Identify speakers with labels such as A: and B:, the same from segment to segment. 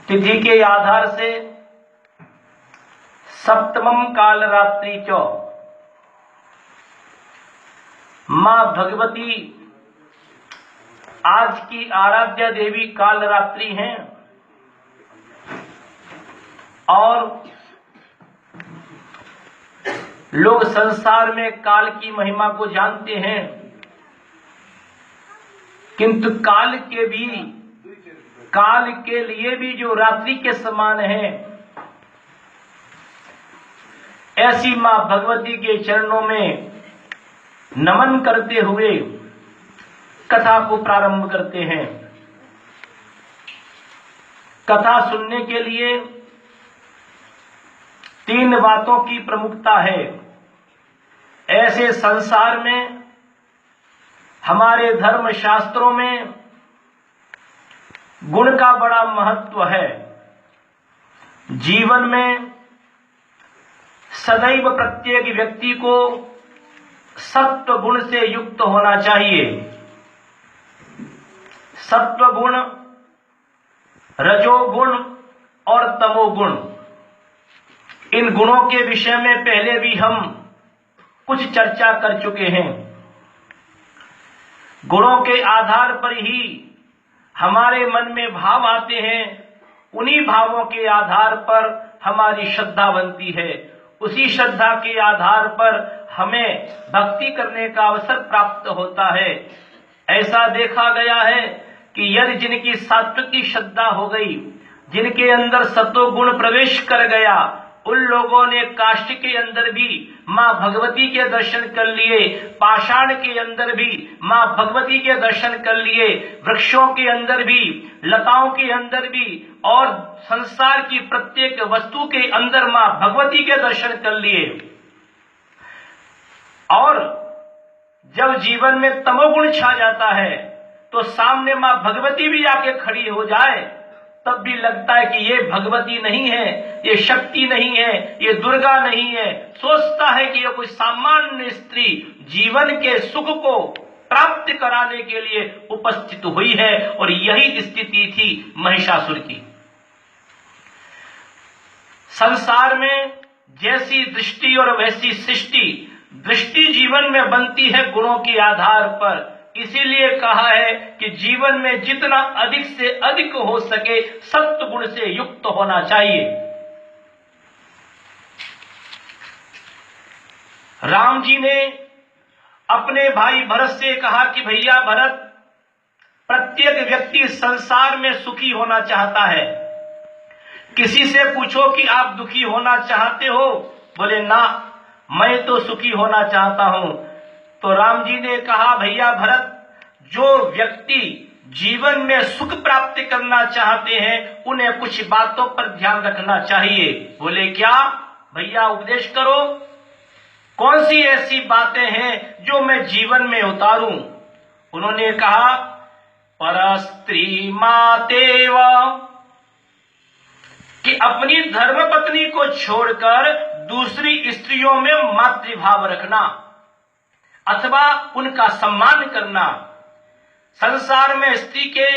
A: तिथि के आधार से सप्तमम काल रात्रि च मां भगवती आज की आराध्या देवी काल रात्रि हैं और लोग संसार में काल की महिमा को जानते हैं, किंतु काल के लिए भी जो रात्रि के समान है, ऐसी मां भगवती के चरणों में नमन करते हुए कथा को प्रारंभ करते हैं। कथा सुनने के लिए 3 बातों की प्रमुखता है। ऐसे संसार में हमारे धर्म शास्त्रों में गुण का बड़ा महत्व है। जीवन में सदैव प्रत्येक व्यक्ति को सत्व गुण से युक्त होना चाहिए। सत्व गुण, रजोगुण और तमोगुण, इन गुणों के विषय में पहले भी हम कुछ चर्चा कर चुके हैं। गुणों के आधार पर ही हमारे मन में भाव आते हैं, उन्हीं भावों के आधार पर हमारी श्रद्धा बनती है, उसी श्रद्धा के आधार पर हमें भक्ति करने का अवसर प्राप्त होता है। ऐसा देखा गया है कि यदि जिनकी सात्विक श्रद्धा हो गई, जिनके अंदर सत्वगुण प्रवेश कर गया, उन लोगों ने काष्ठ के अंदर भी मां भगवती के दर्शन कर लिए, पाषाण के अंदर भी मां भगवती के दर्शन कर लिए, वृक्षों के अंदर भी, लताओं के अंदर भी और संसार की प्रत्येक वस्तु के अंदर मां भगवती के दर्शन कर लिए। और जब जीवन में तमोगुण छा जाता है तो सामने मां भगवती भी आके खड़ी हो जाए, तब भी लगता है कि ये भगवती नहीं है, ये शक्ति नहीं है, ये दुर्गा नहीं है। सोचता है कि ये कोई सामान्य स्त्री जीवन के सुख को प्राप्त कराने के लिए उपस्थित हुई है। और यही स्थिति थी महिषासुर की। संसार में जैसी दृष्टि और वैसी सृष्टि, दृष्टि जीवन में बनती है गुणों के आधार पर। इसीलिए कहा है कि जीवन में जितना अधिक से अधिक हो सके सत्व गुण से युक्त होना चाहिए। राम जी ने अपने भाई भरत से कहा कि भैया भरत, प्रत्येक व्यक्ति संसार में सुखी होना चाहता है। किसी से पूछो कि आप दुखी होना चाहते हो, बोले ना, मैं तो सुखी होना चाहता हूं। तो राम जी ने कहा, भैया भरत, जो व्यक्ति जीवन में सुख प्राप्त करना चाहते हैं उन्हें कुछ बातों पर ध्यान रखना चाहिए। बोले क्या? भैया उपदेश करो, कौन सी ऐसी बातें हैं जो मैं जीवन में उतारूं? उन्होंने कहा, परस्त्री मातेव, कि अपनी धर्मपत्नी को छोड़कर दूसरी स्त्रियों में मातृभाव रखना अथवा उनका सम्मान करना। संसार में स्त्री के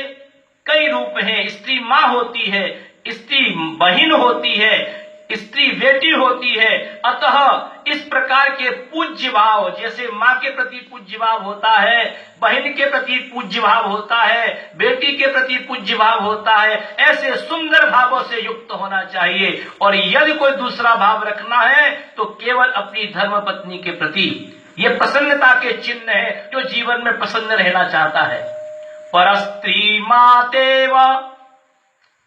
A: कई रूप हैं। स्त्री मां होती है, स्त्री बहन होती है, स्त्री बेटी होती है। अतः इस प्रकार के पूज्य भाव, जैसे मां के प्रति पूज्य भाव होता है, बहन के प्रति पूज्य भाव होता है, बेटी के प्रति पूज्य भाव होता है, ऐसे सुंदर भावों से युक्त होना चाहिए। और यदि कोई दूसरा भाव रखना है तो केवल अपनी धर्मपत्नी के प्रति। ये प्रसन्नता के चिन्ह है, जो जीवन में प्रसन्न रहना चाहता है। परस्त्री मातेव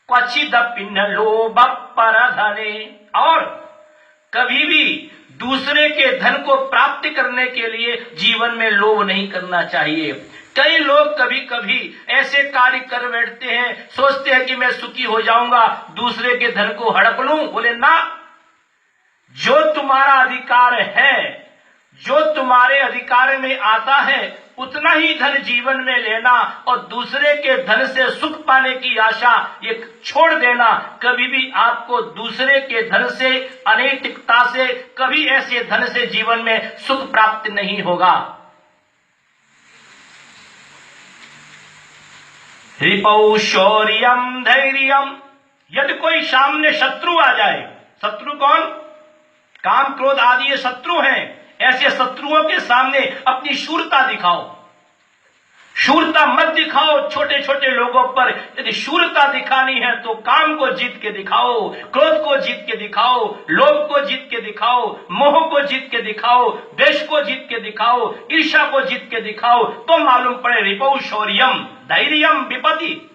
A: क्वचिदपि न लोभ परधने, और कभी भी दूसरे के धन को प्राप्त करने के लिए जीवन में लोभ नहीं करना चाहिए। कई लोग कभी कभी ऐसे कार्य कर बैठते हैं, सोचते हैं कि मैं सुखी हो जाऊंगा, दूसरे के धन को हड़प लूं। बोले ना, जो तुम्हारा अधिकार है, जो तुम्हारे अधिकार में आता है, उतना ही धन जीवन में लेना और दूसरे के धन से सुख पाने की आशा ये छोड़ देना। कभी भी आपको दूसरे के धन से, अनैतिकता से, कभी ऐसे धन से जीवन में सुख प्राप्त नहीं होगा। रिपौ शौर्यम धैर्यम यदि कोई सामने शत्रु आ जाए, शत्रु कौन? काम क्रोध आदि ये शत्रु हैं, ऐसे शत्रुओं के सामने अपनी शूरता दिखाओ। शूरता मत दिखाओ छोटे छोटे लोगों पर। यदि शूरता दिखानी है तो काम को जीत के दिखाओ, क्रोध को जीत के दिखाओ, लोभ को जीत के दिखाओ, मोह को जीत के दिखाओ, द्वेष को जीत के दिखाओ, ईर्ष्या को जीत के दिखाओ, तो मालूम पड़े रिपौ शौर्यम धैर्यम विपत्ति।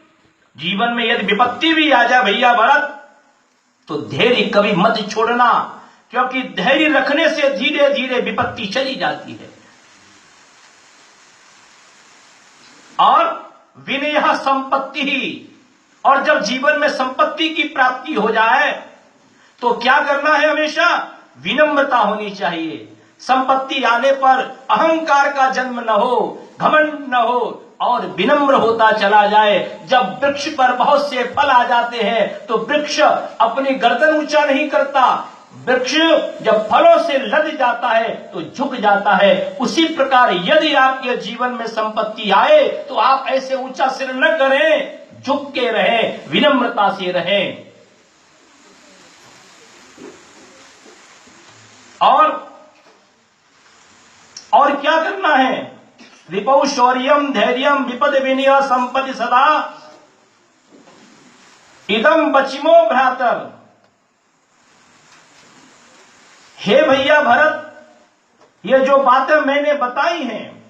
A: जीवन में यदि विपत्ति भी आ जाए भैया भरत, तो धैर्य कभी मत छोड़ना, क्योंकि धैर्य रखने से धीरे धीरे विपत्ति चली जाती है। और विनय संपत्ति ही, और जब जीवन में संपत्ति की प्राप्ति हो जाए तो क्या करना है? हमेशा विनम्रता होनी चाहिए। संपत्ति आने पर अहंकार का जन्म न हो, घमंड न हो, और विनम्र होता चला जाए। जब वृक्ष पर बहुत से फल आ जाते हैं तो वृक्ष अपनी गर्दन ऊंचा नहीं करता, वृक्ष जब फलों से लद जाता है तो झुक जाता है। उसी प्रकार यदि आपके जीवन में संपत्ति आए तो आप ऐसे ऊंचा सिर न करें, झुक के रहें, विनम्रता से रहें। और क्या करना है? रिपौ शौर्यम धैर्यम विपद विनय संपत्ति सदा इदम बचिमो भ्रातर। हे भैया भरत, ये जो बातें मैंने बताई हैं,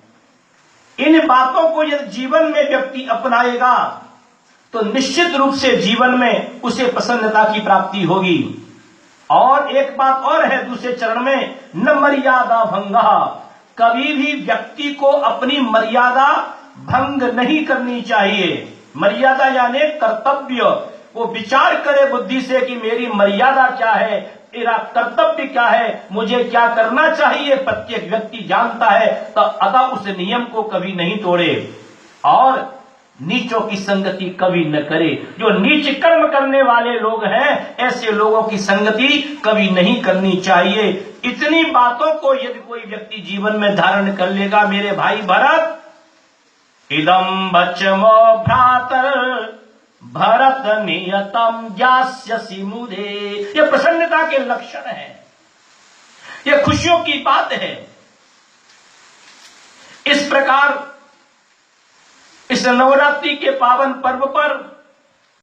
A: इन बातों को यदि जीवन में व्यक्ति अपनाएगा तो निश्चित रूप से जीवन में उसे प्रसन्नता की प्राप्ति होगी। और एक बात और है दूसरे चरण में, न मर्यादा भंगा। कभी भी व्यक्ति को अपनी मर्यादा भंग नहीं करनी चाहिए। मर्यादा यानी कर्तव्य। वो विचार करे बुद्धि से कि मेरी मर्यादा क्या है, मेरा कर्तव्य क्या है, मुझे क्या करना चाहिए, प्रत्येक व्यक्ति जानता है, तो अतः उस नियम को कभी नहीं तोड़े। और नीचों की संगति कभी न करे। जो नीच कर्म करने वाले लोग हैं, ऐसे लोगों की संगति कभी नहीं करनी चाहिए। इतनी बातों को यदि कोई व्यक्ति जीवन में धारण कर लेगा मेरे भाई भरत, इदम बचमो भ्रातर भरत नियतम जास्यसि मुदे। ये प्रसन्नता के लक्षण है, ये खुशियों की बात है। इस प्रकार इस नवरात्रि के पावन पर्व पर